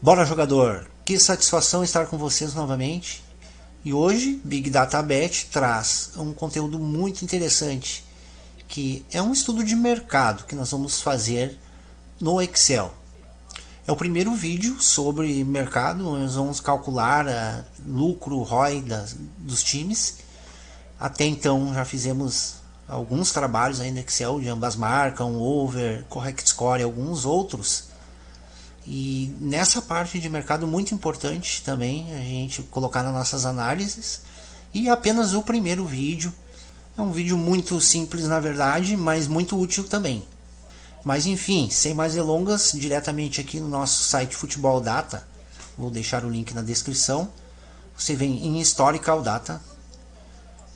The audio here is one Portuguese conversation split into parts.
Bora, jogador! Que satisfação estar com vocês novamente. E hoje, Big Data Bet traz um conteúdo muito interessante, que é um estudo de mercado que nós vamos fazer no Excel. É o primeiro vídeo sobre mercado, nós vamos calcular lucro, ROI dos times. Até então já fizemos alguns trabalhos aí no Excel de ambas marcas, over, correct score e alguns outros. E nessa parte de mercado muito importante também a gente colocar nas nossas análises. E apenas o primeiro vídeo é um vídeo muito simples na verdade, mas muito útil também. Mas enfim, sem mais delongas, diretamente aqui no nosso site Futebol Data, vou deixar o link na descrição. Você vem em Historical Data.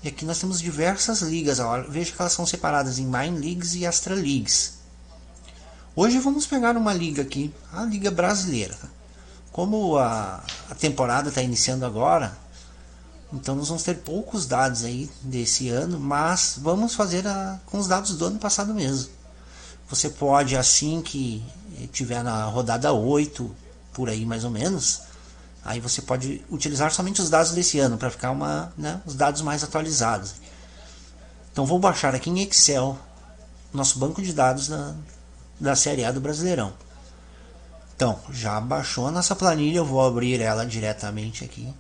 E aqui nós temos diversas ligas. Veja que elas são separadas em Main Leagues e Extra Leagues. Hoje vamos pegar uma liga aqui, a Liga Brasileira. Como a temporada está iniciando agora, então nós vamos ter poucos dados aí desse ano, mas vamos fazer com os dados do ano passado mesmo. Você pode, assim que tiver na rodada 8, por aí mais ou menos, aí você pode utilizar somente os dados desse ano, para ficar os dados mais atualizados. Então vou baixar aqui em Excel, nosso banco de dados da Série A do Brasileirão. Então, já baixou a nossa planilha, eu vou abrir ela diretamente aqui.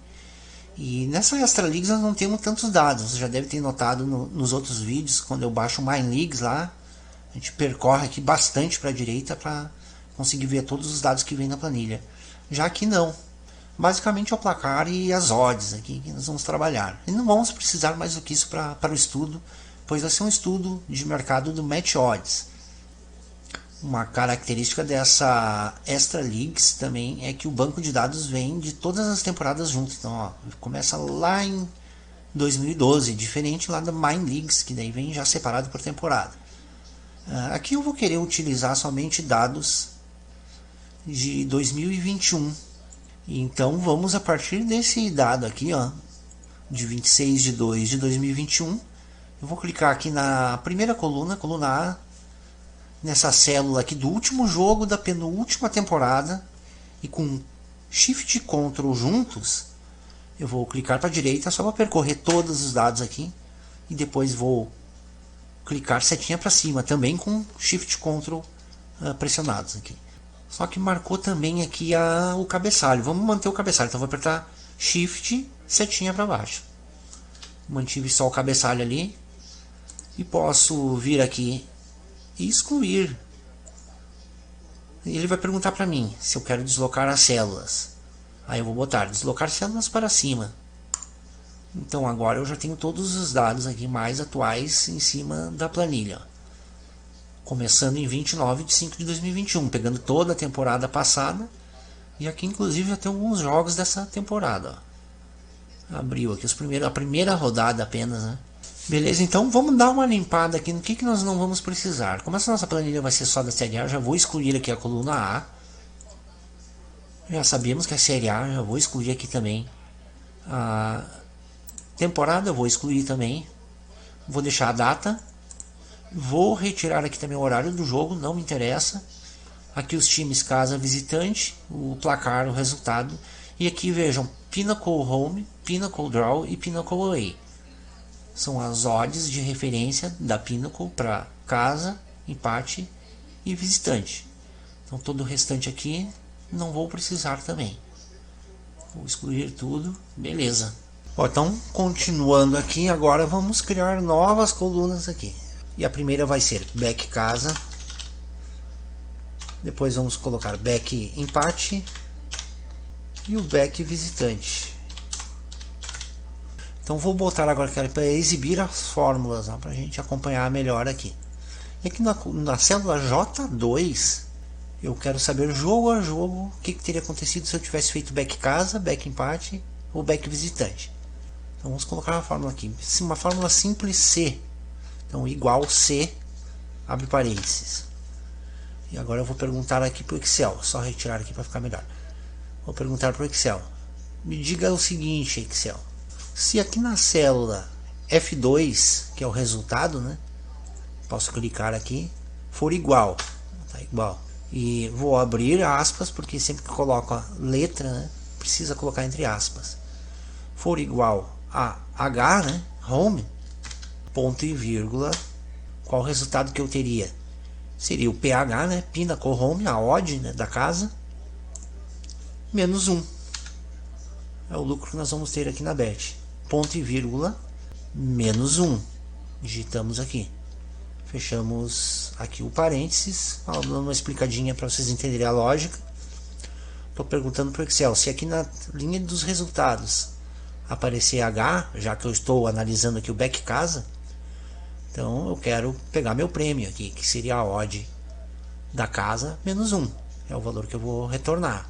E nessa Extra Leagues nós não temos tantos dados, você já deve ter notado nos outros vídeos, quando eu baixo o Main Leagues lá, a gente percorre aqui bastante para a direita para conseguir ver todos os dados que vem na planilha. Já aqui não. Basicamente é o placar e as odds aqui que nós vamos trabalhar. E não vamos precisar mais do que isso para o estudo, pois vai ser um estudo de mercado do Match Odds. Uma característica dessa Extra Leagues também é que o banco de dados vem de todas as temporadas juntas. Então, ó, começa lá em 2012, diferente lá da Main Leagues, que daí vem já separado por temporada. Aqui eu vou querer utilizar somente dados de 2021. Então vamos a partir desse dado aqui, ó, de 26 de 2 de 2021. Eu vou clicar aqui na primeira coluna, coluna A, nessa célula aqui do último jogo da penúltima temporada, e com Shift e Ctrl juntos, eu vou clicar para a direita só para percorrer todos os dados aqui, e depois vou clicar setinha para cima, também com Shift e Ctrl pressionados aqui. Só que marcou também aqui o cabeçalho, vamos manter o cabeçalho, então vou apertar Shift, setinha para baixo. Mantive só o cabeçalho ali, e posso vir aqui e excluir. Ele vai perguntar para mim se eu quero deslocar as células. Aí eu vou botar deslocar células para cima. Então agora eu já tenho todos os dados aqui mais atuais em cima da planilha. Começando em 29 de 5 de 2021, pegando toda a temporada passada. E aqui inclusive já tem alguns jogos dessa temporada. Abriu aqui a primeira rodada apenas, né? Beleza, então vamos dar uma limpada aqui no que nós não vamos precisar. Como essa nossa planilha vai ser só da Série A, já vou excluir aqui a coluna A. Já sabemos que é a Série A, já vou excluir aqui também. A temporada eu vou excluir também. Vou deixar a data. Vou retirar aqui também o horário do jogo, não me interessa. Aqui os times casa visitante, o placar, o resultado. E aqui vejam, Pinnacle Home, Pinnacle Draw e Pinnacle Away. São as odds de referência da Pinnacle para casa, empate e visitante. Então todo o restante aqui não vou precisar também. Vou excluir tudo, beleza. Bom, então continuando aqui, agora vamos criar novas colunas aqui. E a primeira vai ser back casa. Depois vamos colocar back empate e o back visitante. Então vou botar agora para exibir as fórmulas, para a gente acompanhar melhor aqui. E aqui na célula J2 eu quero saber jogo a jogo o que teria acontecido se eu tivesse feito back casa, back empate ou back visitante. Então vamos colocar uma fórmula aqui, uma fórmula simples C. Então igual C, abre parênteses. E agora eu vou perguntar aqui para o Excel, só retirar aqui para ficar melhor. Vou perguntar para o Excel, me diga o seguinte, Excel. Se aqui na célula F2, que é o resultado, né? Posso clicar aqui, for igual, tá igual. E vou abrir aspas, porque sempre que coloco a letra, né, precisa colocar entre aspas. For igual a H, né, home, ponto e vírgula, qual o resultado que eu teria? Seria o pH, né, Pinnacle Home, a odd, né, da casa, menos 1. É o lucro que nós vamos ter aqui na bet. Ponto e vírgula, menos 1. Digitamos aqui. Fechamos aqui o parênteses, dando uma explicadinha para vocês entenderem a lógica. Estou perguntando para o Excel se aqui na linha dos resultados aparecer H, já que eu estou analisando aqui o back casa, então eu quero pegar meu prêmio aqui, que seria a odd da casa menos 1. É o valor que eu vou retornar.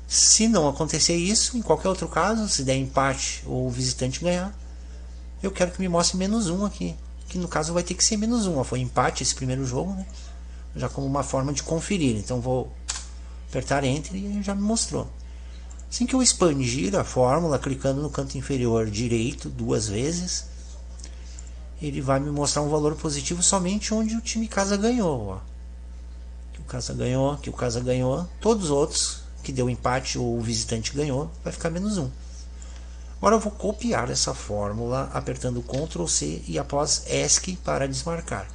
Se não acontecer isso, em qualquer outro caso, se der empate ou o visitante ganhar, eu quero que me mostre menos 1 aqui, que no caso vai ter que ser menos 1. Foi empate esse primeiro jogo, né? Já como uma forma de conferir. Então vou apertar Enter e já me mostrou. Assim que eu expandir a fórmula, clicando no canto inferior direito 2 vezes, ele vai me mostrar um valor positivo somente onde o time casa ganhou. Ó. Que o casa ganhou, que o casa ganhou. Todos os outros que deu empate ou o visitante ganhou, vai ficar menos 1. Agora eu vou copiar essa fórmula apertando Ctrl C e após ESC para desmarcar.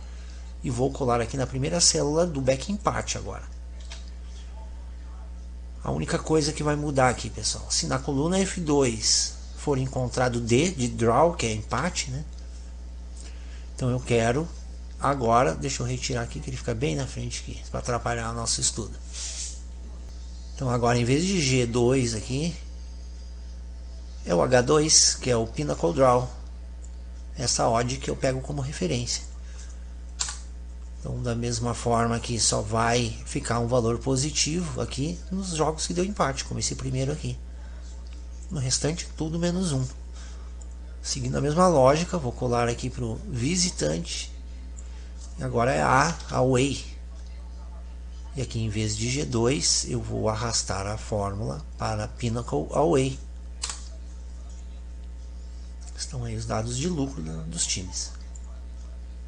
E vou colar aqui na primeira célula do back empate agora. A única coisa que vai mudar aqui, pessoal, se na coluna F2 for encontrado D de draw, que é empate, né? Então eu quero agora, deixa eu retirar aqui que ele fica bem na frente aqui, para atrapalhar o nosso estudo. Então agora em vez de G2 aqui, é o H2, que é o Pinnacle Draw. Essa odd que eu pego como referência. Então da mesma forma que só vai ficar um valor positivo aqui nos jogos que deu empate, como esse primeiro aqui. No restante tudo menos 1. Seguindo a mesma lógica, vou colar aqui para o visitante. E agora é a away. E aqui em vez de G2 eu vou arrastar a fórmula para Pinnacle Away. Estão aí os dados de lucro dos times.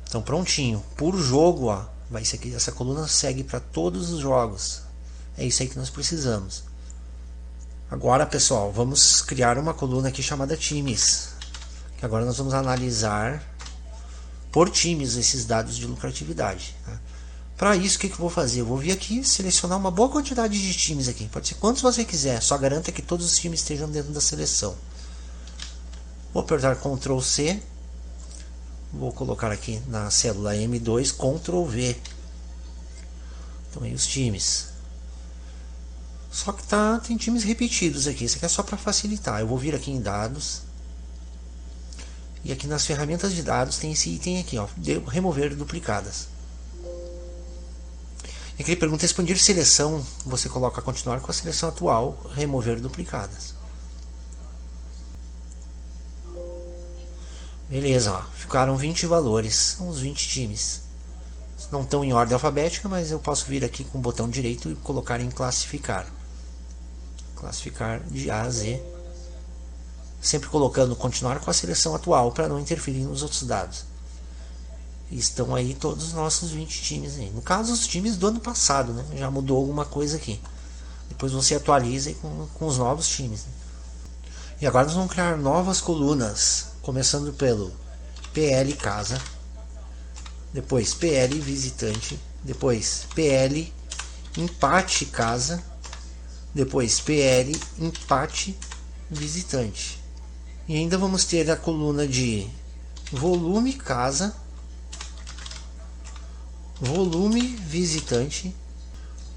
Então prontinho, por jogo, ó, vai ser que essa coluna segue para todos os jogos. É isso aí que nós precisamos. Agora, pessoal, vamos criar uma coluna aqui chamada times. Que agora nós vamos analisar por times esses dados de lucratividade. Tá? Para isso, o que eu vou fazer? Eu vou vir aqui selecionar uma boa quantidade de times aqui. Pode ser quantos você quiser, só garanta que todos os times estejam dentro da seleção. Vou apertar Ctrl C. Vou colocar aqui na célula M2 Ctrl V. Então aí os times. Só que tem times repetidos aqui. Isso aqui é só para facilitar. Eu vou vir aqui em dados. E aqui nas ferramentas de dados tem esse item aqui, ó, remover duplicadas. E aqui ele pergunta expandir seleção. Você coloca continuar com a seleção atual, remover duplicadas. Beleza, ó, ficaram 20 valores, são os 20 times. Não estão em ordem alfabética, mas eu posso vir aqui com o botão direito e colocar em classificar. Classificar de A a Z. Sempre colocando continuar com a seleção atual para não interferir nos outros dados. E estão aí todos os nossos 20 times aí. No caso, os times do ano passado, né? Já mudou alguma coisa aqui. Depois você atualiza aí com os novos times. Né? E agora nós vamos criar novas colunas. Começando pelo PL Casa, depois PL Visitante, depois PL Empate Casa, depois PL Empate Visitante. E ainda vamos ter a coluna de Volume Casa, Volume Visitante,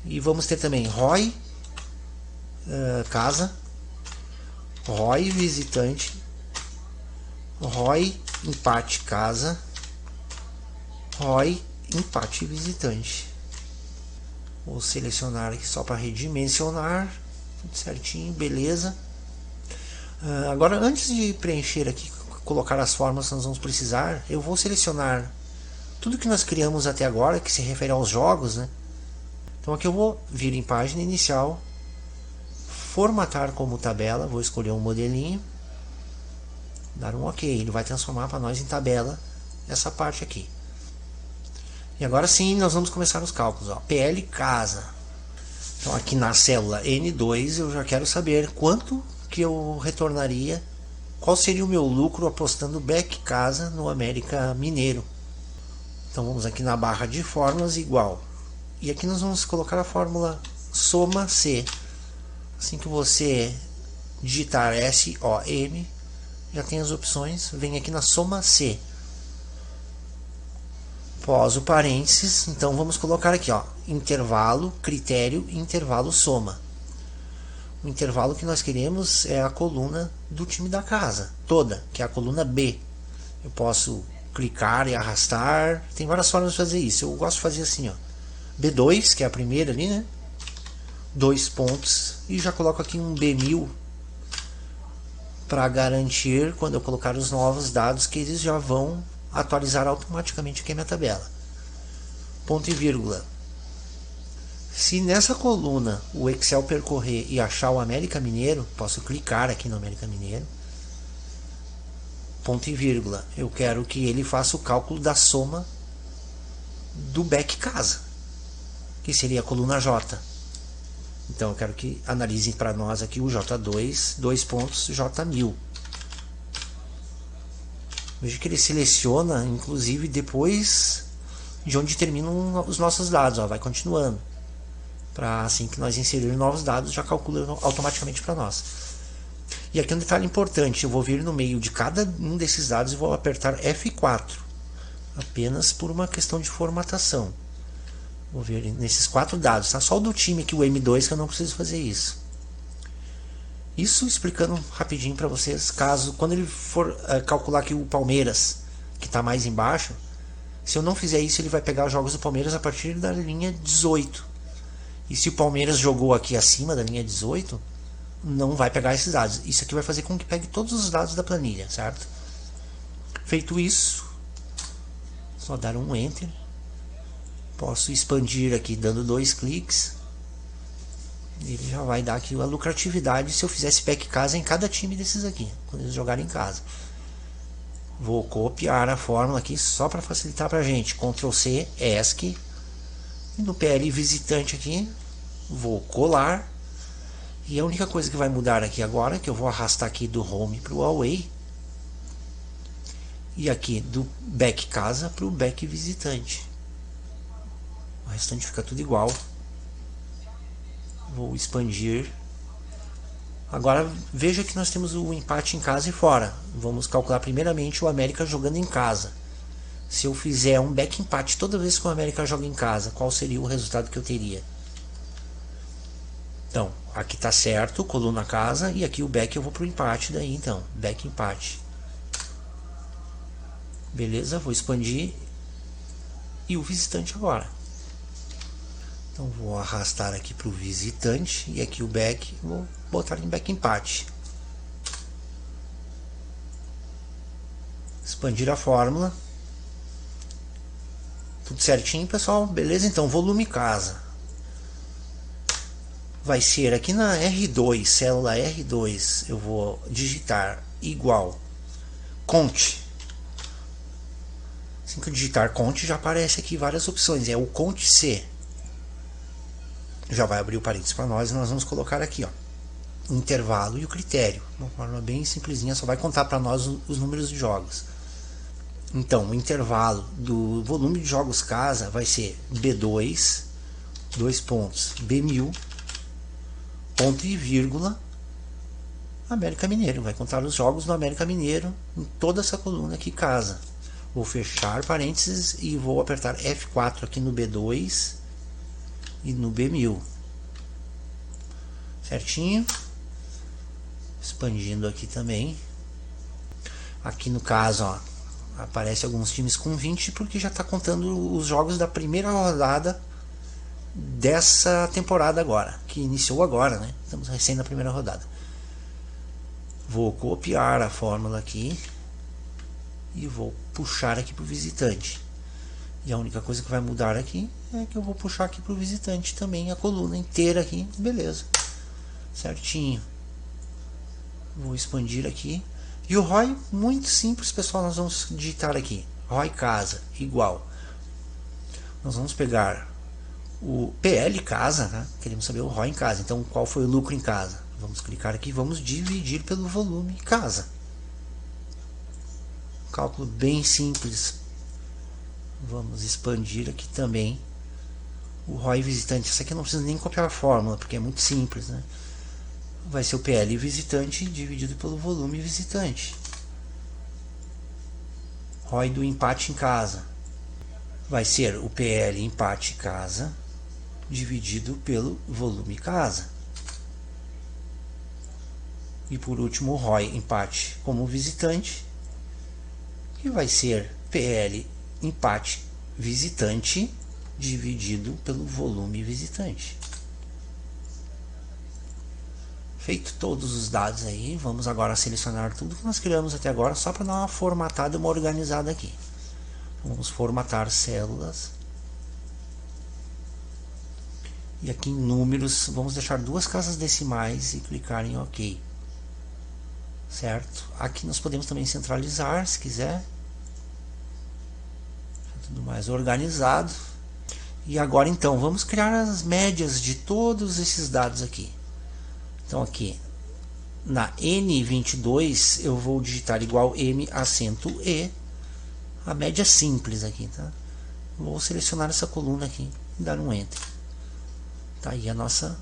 e vamos ter também ROI Casa, ROI Visitante, ROI empate casa, ROI empate visitante. Vou selecionar aqui só para redimensionar, tudo certinho, beleza. Agora, antes de preencher aqui, colocar as formas que nós vamos precisar, eu vou selecionar tudo que nós criamos até agora, que se refere aos jogos, né? Então aqui eu vou vir em página inicial, formatar como tabela, vou escolher um modelinho, dar um OK, ele vai transformar para nós em tabela essa parte aqui. E agora sim nós vamos começar os cálculos. Ó. PL casa. Então aqui na célula N2 eu já quero saber quanto que eu retornaria, qual seria o meu lucro apostando back casa no América Mineiro. Então vamos aqui na barra de fórmulas igual. E aqui nós vamos colocar a fórmula soma C. Assim que você digitar SOM, já tem as opções, vem aqui na soma C. Após o parênteses, então vamos colocar aqui, ó, intervalo, critério, intervalo, soma. O intervalo que nós queremos é a coluna do time da casa, toda, que é a coluna B. Eu posso clicar e arrastar, tem várias formas de fazer isso. Eu gosto de fazer assim, ó, B2, que é a primeira ali, né? 2 pontos, e já coloco aqui um B1000 para garantir, quando eu colocar os novos dados, que eles já vão atualizar automaticamente aqui a minha tabela. Ponto e vírgula. Se nessa coluna o Excel percorrer e achar o América Mineiro, posso clicar aqui no América Mineiro. Ponto e vírgula. Eu quero que ele faça o cálculo da soma do back casa, que seria a coluna J. Então eu quero que analisem para nós aqui o J2, 2 pontos, J1000. Veja que ele seleciona, inclusive, depois de onde terminam os nossos dados. Ó, vai continuando. Para assim que nós inserirmos novos dados, já calcula automaticamente para nós. E aqui um detalhe importante. Eu vou vir no meio de cada um desses dados e vou apertar F4. Apenas por uma questão de formatação. Vou ver nesses 4 dados. Tá? Só o do time aqui, o M2, que eu não preciso fazer isso. Isso explicando rapidinho para vocês, caso quando ele for calcular aqui o Palmeiras, que está mais embaixo, se eu não fizer isso, ele vai pegar os jogos do Palmeiras a partir da linha 18. E se o Palmeiras jogou aqui acima da linha 18, não vai pegar esses dados. Isso aqui vai fazer com que pegue todos os dados da planilha, certo? Feito isso, só dar um Enter. Posso expandir aqui dando 2 cliques. Ele já vai dar aqui a lucratividade se eu fizesse back casa em cada time desses aqui, quando eles jogarem em casa. Vou copiar a fórmula aqui só para facilitar para a gente. Ctrl C, ESC. E no PL visitante aqui, vou colar. E a única coisa que vai mudar aqui agora é que eu vou arrastar aqui do home para o away. E aqui do back casa para o back visitante. O restante fica tudo igual. Vou expandir. Agora veja que nós temos o empate em casa e fora. Vamos calcular primeiramente o América jogando em casa. Se eu fizer um back empate toda vez que o América joga em casa, qual seria o resultado que eu teria? Então, aqui está certo, coluna casa, e aqui o back eu vou para o empate daí, então, back empate. Beleza, vou expandir. E o visitante agora. Então vou arrastar aqui para o visitante e aqui o back, vou botar em back empate. Expandir a fórmula. Tudo certinho, pessoal? Beleza? Então, volume casa. Vai ser aqui na R2, célula R2, eu vou digitar igual conte. Assim que eu digitar conte, já aparece aqui várias opções. É o conte C. Já vai abrir o parênteses para nós e nós vamos colocar aqui, ó, o intervalo e o critério. Uma forma bem simplesinha, só vai contar para nós os números de jogos. Então, o intervalo do volume de jogos casa vai ser B2, 2 pontos, B1000, ponto e vírgula, América Mineiro. Vai contar os jogos do América Mineiro em toda essa coluna aqui casa. Vou fechar parênteses e vou apertar F4 aqui no B2 e no B1000. Certinho. Expandindo aqui também. Aqui no caso, ó, aparece alguns times com 20 porque já está contando os jogos da primeira rodada dessa temporada agora, que iniciou agora, né? Estamos recém na primeira rodada. Vou copiar a fórmula aqui e vou puxar aqui para o visitante. E a única coisa que vai mudar aqui é que eu vou puxar aqui para o visitante também a coluna inteira aqui, beleza, certinho. Vou expandir aqui. E o ROI, muito simples, pessoal, nós vamos digitar aqui, ROI casa, igual. nós vamos pegar o PL casa, né? Queremos saber o ROI em casa. Então, qual foi o lucro em casa? Vamos clicar aqui, vamos dividir pelo volume casa. Cálculo bem simples. Vamos expandir aqui também o ROI visitante. Isso aqui eu não preciso nem copiar a fórmula, porque é muito simples, né? Vai ser o PL visitante dividido pelo volume visitante. ROI do empate em casa vai ser o PL empate casa dividido pelo volume casa. E por último o ROI empate como visitante, que vai ser PL empate visitante dividido pelo volume visitante. Feito todos os dados aí, vamos agora selecionar tudo que nós criamos até agora, só para dar uma formatada e uma organizada aqui. Vamos formatar células. E aqui em números, vamos deixar 2 casas decimais e clicar em OK. Certo? Aqui nós podemos também centralizar, se quiser. Tudo mais organizado. E agora então, vamos criar as médias de todos esses dados aqui. Então aqui, na N22, eu vou digitar igual M acento E, a média simples aqui, tá? Vou selecionar essa coluna aqui e dar um Enter. Tá aí a nossa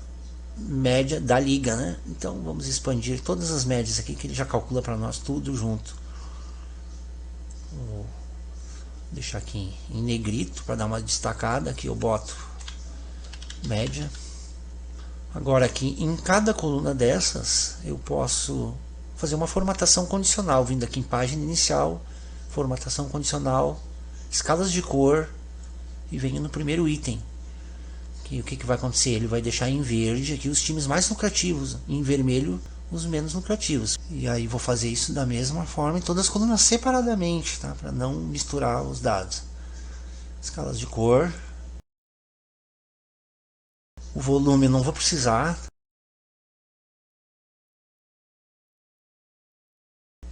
média da liga, né? Então vamos expandir todas as médias aqui, que ele já calcula para nós tudo junto. Vou deixar aqui em negrito para dar uma destacada. Aqui eu boto média. Agora aqui em cada coluna dessas eu posso fazer uma formatação condicional, vindo aqui em página inicial, formatação condicional, escalas de cor, e venho no primeiro item. Que o que vai acontecer? Ele vai deixar em verde aqui os times mais lucrativos, em vermelho os menos lucrativos. E aí vou fazer isso da mesma forma em todas as colunas separadamente, tá? Para não misturar os dados. Escalas de cor. O volume eu não vou precisar.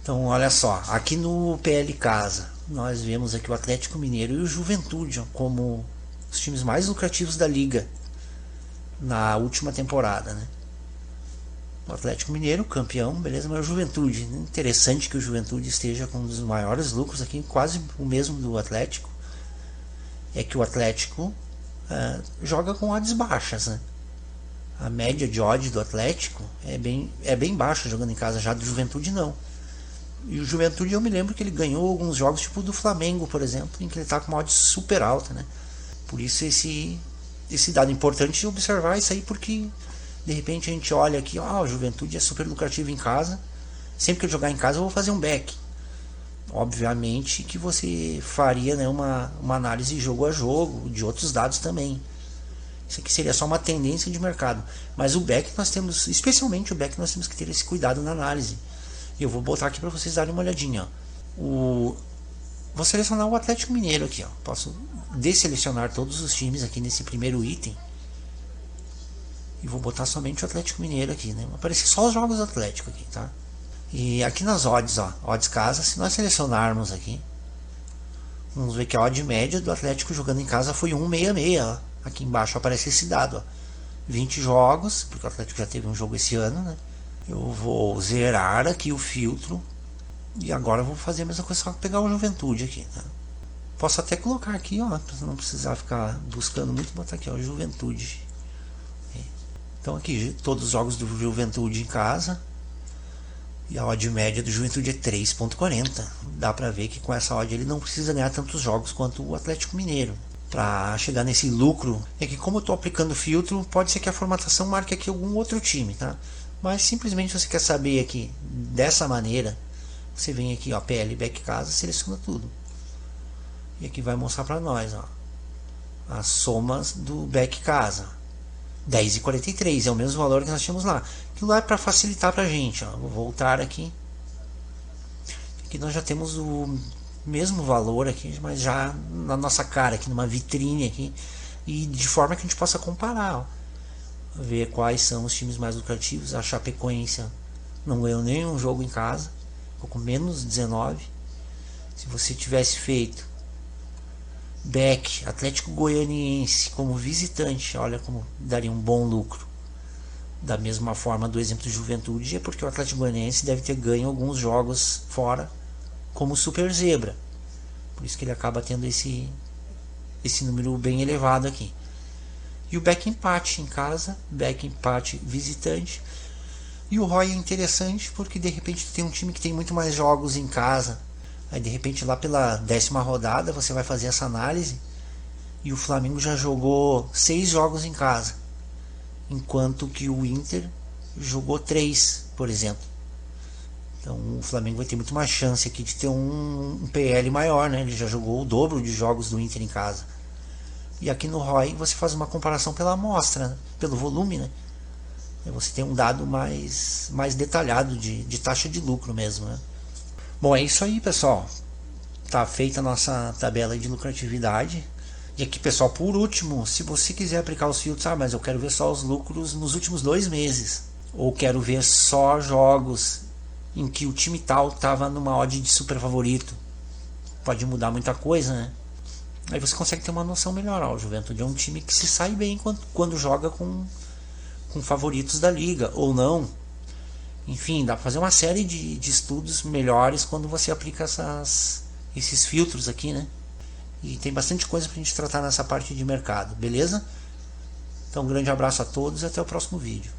Então olha só, aqui no PL Casa nós vemos aqui o Atlético Mineiro e o Juventude como os times mais lucrativos da liga na última temporada, né? O Atlético Mineiro, campeão, beleza, mas o Juventude, interessante que o Juventude esteja com um dos maiores lucros aqui, quase o mesmo do Atlético. É que o Atlético joga com odds baixas, né? A média de odds do Atlético é bem baixa jogando em casa, já do Juventude não. E o Juventude, eu me lembro que ele ganhou alguns jogos tipo do Flamengo, por exemplo, em que ele está com uma odds super alta, né? Por isso esse dado importante de observar isso aí, porque de repente a gente olha aqui, o Juventude é super lucrativo em casa, sempre que eu jogar em casa eu vou fazer um back. Obviamente que você faria, né, uma análise jogo a jogo, de outros dados também. Isso aqui seria só uma tendência de mercado. Mas o back nós temos, especialmente o back, nós temos que ter esse cuidado na análise. E eu vou botar aqui para vocês darem uma olhadinha. Vou selecionar o Atlético Mineiro aqui. Posso desselecionar todos os times aqui nesse primeiro item. E vou botar somente o Atlético Mineiro aqui, né? Vai aparecer só os jogos do Atlético aqui, tá? E aqui nas odds, odds casa, se nós selecionarmos aqui, vamos ver que a odd média do Atlético jogando em casa foi 1,66. Aqui embaixo aparece esse dado, 20 jogos, porque o Atlético já teve um jogo esse ano, né? Eu vou zerar aqui o filtro e agora eu vou fazer a mesma coisa, só pegar o Juventude aqui, tá? Posso até colocar aqui, para não precisar ficar buscando muito, botar aqui, Juventude. Então aqui todos os jogos do Juventude em casa. E a odd média do Juventude é 3,40. Dá pra ver que com essa odd ele não precisa ganhar tantos jogos quanto o Atlético Mineiro. Para chegar nesse lucro, é que como eu estou aplicando filtro, pode ser que a formatação marque aqui algum outro time, tá? Mas simplesmente você quer saber aqui, dessa maneira, você vem aqui, PL Back Casa, seleciona tudo. E aqui vai mostrar para nós, as somas do Back Casa. 10,43 é o mesmo valor que nós tínhamos lá. Aquilo lá é para facilitar para a gente. Vou voltar aqui. Aqui nós já temos o mesmo valor aqui, mas já na nossa cara, aqui numa vitrine aqui, e de forma que a gente possa comparar, ver quais são os times mais lucrativos. A Chapecoense não ganhou nenhum jogo em casa, ficou com menos 19. Se você tivesse feito Beck, Atlético Goianiense como visitante, olha como daria um bom lucro. Da mesma forma do exemplo de Juventude, é porque o Atlético Goianiense deve ter ganho alguns jogos fora como Super Zebra. Por isso que ele acaba tendo esse número bem elevado aqui. E o Beck empate em casa, Beck empate visitante. E o ROI é interessante porque de repente tem um time que tem muito mais jogos em casa. Aí de repente lá pela 10ª rodada você vai fazer essa análise e o Flamengo já jogou 6 jogos em casa, enquanto que o Inter jogou 3, por exemplo. Então o Flamengo vai ter muito mais chance aqui de ter um PL maior, né? Ele já jogou o dobro de jogos do Inter em casa. E aqui no ROI você faz uma comparação pela amostra, né? Pelo volume, né? Você tem um dado mais detalhado de taxa de lucro mesmo, né? Bom, é isso aí, pessoal. Tá feita a nossa tabela de lucratividade. E aqui, pessoal, por último, se você quiser aplicar os filtros, mas eu quero ver só os lucros nos últimos 2 meses, ou quero ver só jogos em que o time tal estava numa odd de super favorito, pode mudar muita coisa, né? Aí você consegue ter uma noção melhor. O Juventude é um time que se sai bem quando joga com favoritos da liga, ou não. Enfim, dá para fazer uma série de estudos melhores quando você aplica esses filtros aqui, né? E tem bastante coisa pra gente tratar nessa parte de mercado, beleza? Então um grande abraço a todos e até o próximo vídeo.